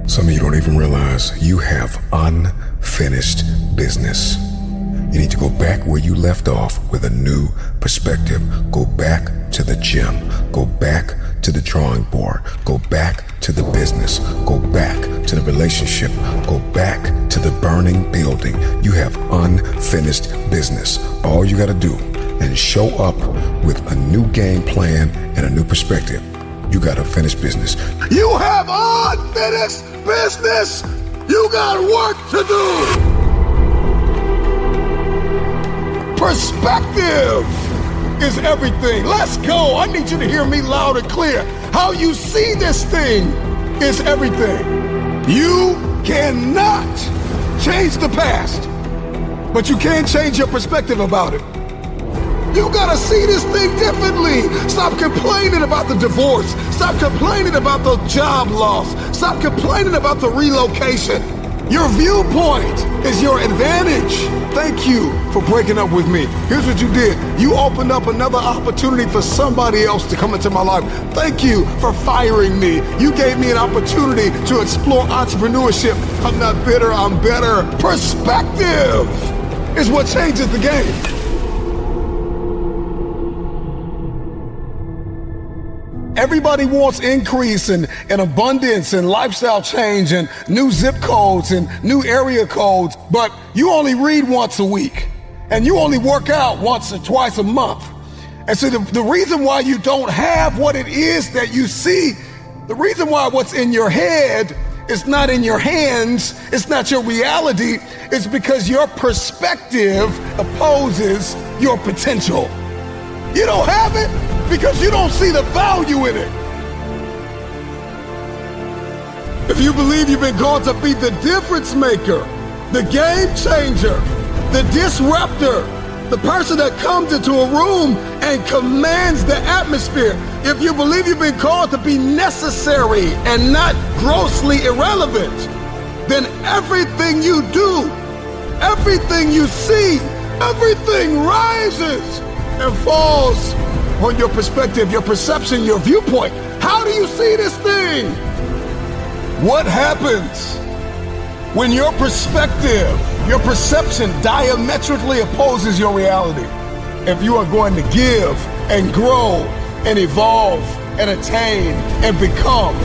Some of you don't even realize you have unfinished business. You need to go back where you left off with a new perspective. Go back to the gym. Go back to the drawing board. Go back to the business. Go back to the relationship. Go back to the burning building. You have unfinished business. All you got to do is show up with a new game plan and a new perspective. You got to finish business. You have unfinished business. You got work to do. Perspective is everything. Let's go. I need you to hear me loud and clear. How you see this thing is everything. You cannot change the past, but you can change your perspective about it. You gotta see this thing differently. Stop complaining about the divorce. Stop complaining about the job loss. Stop complaining about the relocation. Your viewpoint is your advantage. Thank you for breaking up with me. Here's what you did. You opened up another opportunity for somebody else to come into my life. Thank you for firing me. You gave me an opportunity to explore entrepreneurship. I'm not bitter, I'm better. Perspective is what changes the game. Everybody wants increase and abundance and lifestyle change and new zip codes and new area codes, but you only read once a week and you only work out once or twice a month. And so the reason why you don't have what it is that you see, the reason why what's in your head is not in your hands, it's not your reality, it's because your perspective opposes your potential. You don't have it because you don't see the value in it. If you believe you've been called to be the difference maker, the game changer, the disruptor, the person that comes into a room and commands the atmosphere, if you believe you've been called to be necessary and not grossly irrelevant, then everything you do, everything you see, everything rises and falls on your perspective, your perception, your viewpoint. How do you see this thing? What happens when your perspective, your perception diametrically opposes your reality? If you are going to give and grow and evolve and attain and become,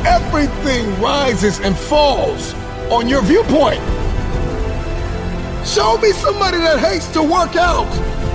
everything rises and falls on your viewpoint. Show me somebody that hates to work out,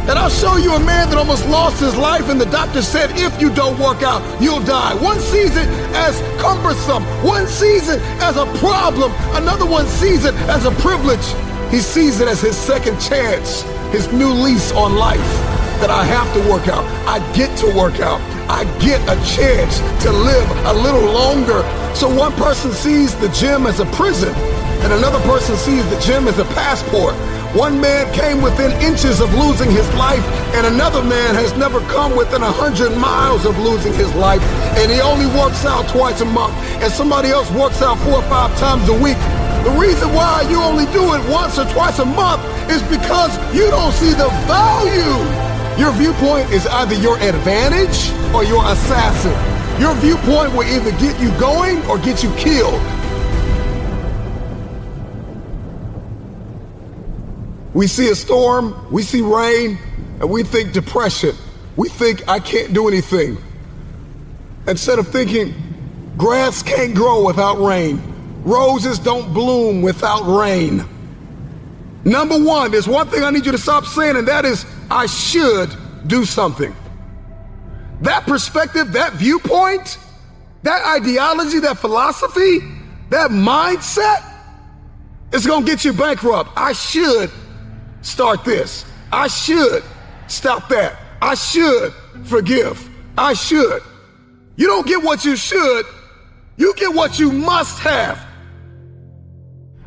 and I'll show you a man that almost lost his life and the doctor said, if you don't work out, you'll die. One sees it as cumbersome. One sees it as a problem. Another one sees it as a privilege. He sees it as his second chance, his new lease on life, that I have to work out. I get to work out. I get a chance to live a little longer. So one person sees the gym as a prison, and another person sees the gym as a passport. One man came within inches of losing his life, and another man has never come within 100 miles of losing his life, and he only works out twice a month, and somebody else works out 4 or 5 times a week. The reason why you only do it once or twice a month is because you don't see the value. Your viewpoint is either your advantage or your assassin. Your viewpoint will either get you going or get you killed. We see a storm, we see rain, and we think depression. We think I can't do anything. Instead of thinking grass can't grow without rain, roses don't bloom without rain. Number one, there's one thing I need you to stop saying, and that is, I should do something. That perspective, that viewpoint, that ideology, that philosophy, that mindset is gonna get you bankrupt. I should start this. I should stop that. I should forgive. I should. You don't get what you should, you get what you must have.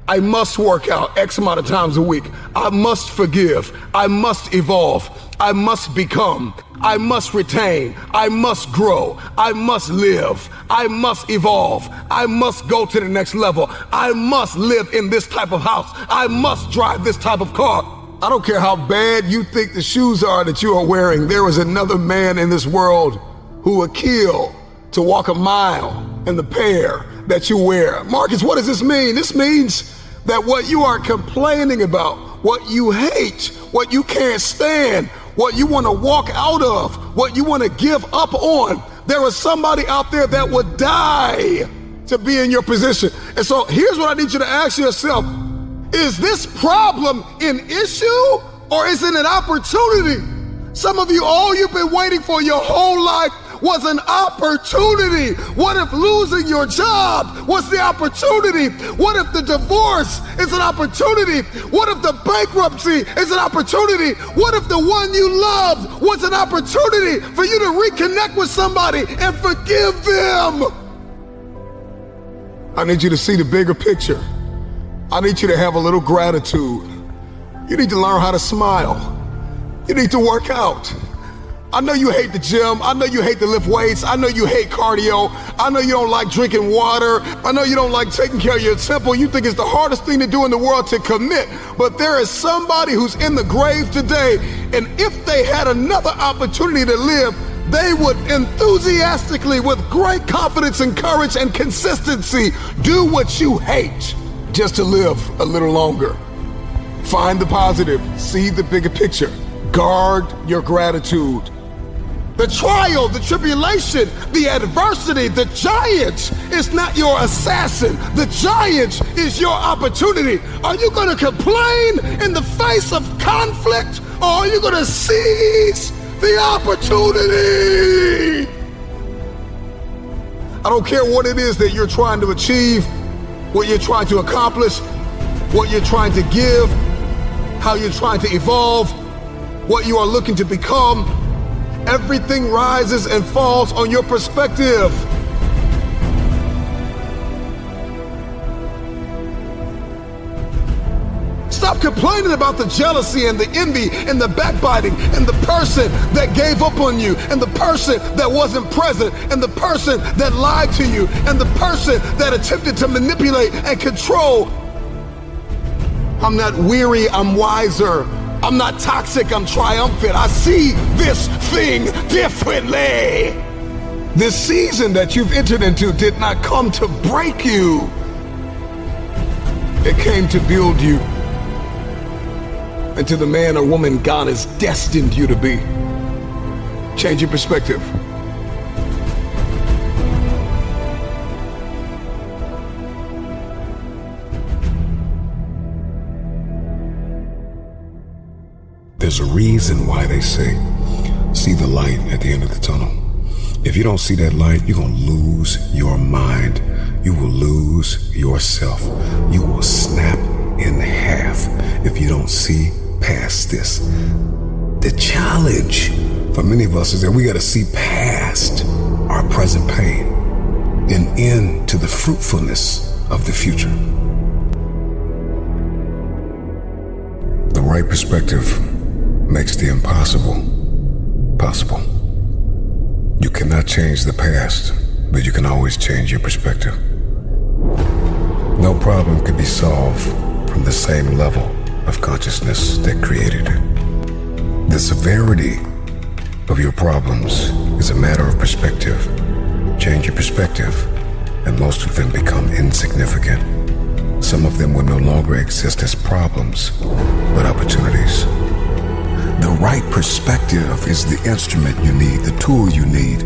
I must work out X amount of times a week. I must forgive. I must evolve. I must become. I must retain. I must grow. I must live. I must evolve. I must go to the next level. I must live in this type of house. I must drive this type of car. I don't care how bad you think the shoes are that you are wearing. There is another man in this world who would kill to walk a mile and the pair that you wear. Marcus, what does this mean? This means that what you are complaining about, what you hate, what you can't stand, what you want to walk out of, what you want to give up on, there is somebody out there that would die to be in your position. And so here's what I need you to ask yourself. Is this problem an issue or is it an opportunity? Some of you, all you've been waiting for your whole life was an opportunity. What if losing your job was the opportunity? What if the divorce is an opportunity? What if the bankruptcy is an opportunity? What if the one you loved was an opportunity for you to reconnect with somebody and forgive them? I need you to see the bigger picture. I need you to have a little gratitude. You need to learn how to smile. You need to work out. I know you hate the gym. I know you hate to lift weights. I know you hate cardio. I know you don't like drinking water. I know you don't like taking care of your temple. You think it's the hardest thing to do in the world to commit. But there is somebody who's in the grave today, and if they had another opportunity to live, they would enthusiastically, with great confidence and courage and consistency, do what you hate just to live a little longer. Find the positive. See the bigger picture. Guard your gratitude. The trial, the tribulation, the adversity, the giant is not your assassin. The giant is your opportunity. Are you going to complain in the face of conflict, or are you going to seize the opportunity? I don't care what it is that you're trying to achieve, what you're trying to accomplish, what you're trying to give, how you're trying to evolve, what you are looking to become. Everything rises and falls on your perspective. Stop complaining about the jealousy and the envy and the backbiting and the person that gave up on you and the person that wasn't present and the person that lied to you and the person that attempted to manipulate and control. I'm not weary, I'm wiser. I'm not toxic, I'm triumphant. I see this thing differently. This season that you've entered into did not come to break you. It came to build you into the man or woman God has destined you to be. Change your perspective. There's a reason why they say, see the light at the end of the tunnel. If you don't see that light, you're going to lose your mind. You will lose yourself. You will snap in half if you don't see past this. The challenge for many of us is that we got to see past our present pain and into the fruitfulness of the future. The right perspective makes the impossible possible. You cannot change the past, but you can always change your perspective. No problem can be solved from the same level of consciousness that created it. The severity of your problems is a matter of perspective. Change your perspective, and most of them become insignificant. Some of them will no longer exist as problems, but opportunities. The right perspective is the instrument you need, the tool you need.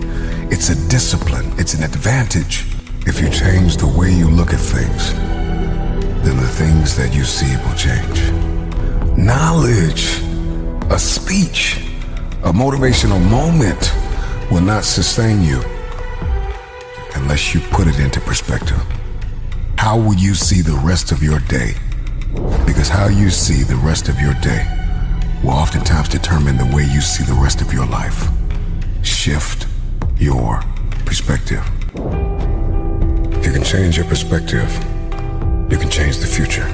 It's a discipline, it's an advantage. If you change the way you look at things, then the things that you see will change. Knowledge, a speech, a motivational moment will not sustain you unless you put it into perspective. How will you see the rest of your day? Because how you see the rest of your day will oftentimes determine the way you see the rest of your life. Shift your perspective. If you can change your perspective, you can change the future.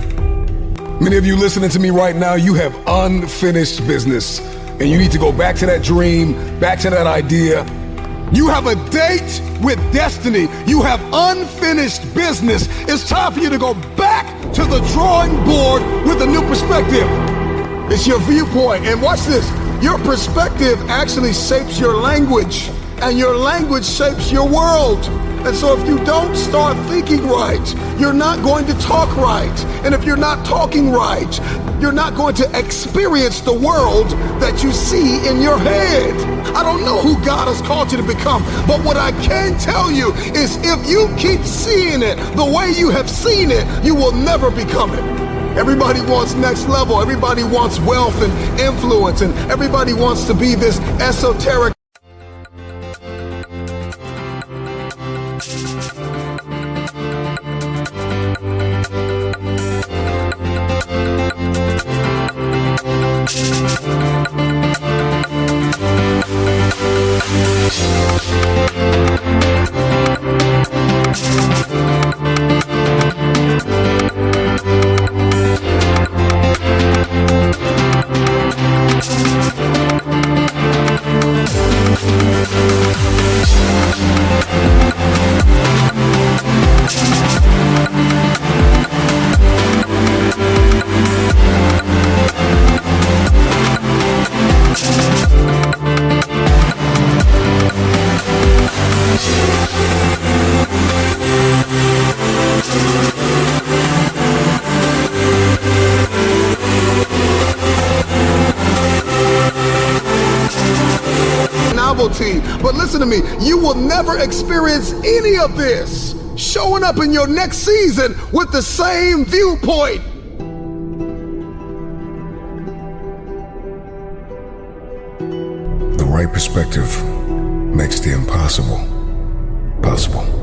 Many of you listening to me right now, you have unfinished business, and you need to go back to that dream, back to that idea. You have a date with destiny. You have unfinished business. It's time for you to go back to the drawing board with a new perspective. It's your viewpoint. And watch this. Your perspective actually shapes your language, and your language shapes your world. And so if you don't start thinking right, you're not going to talk right. And if you're not talking right, you're not going to experience the world that you see in your head. I don't know who God has called you to become, but what I can tell you is if you keep seeing it the way you have seen it, you will never become it. Everybody wants next level. Everybody wants wealth and influence, and everybody wants to be this esoteric. Novelty. But listen to me, you will never experience any of this showing up in your next season with the same viewpoint. The right perspective makes the impossible possible.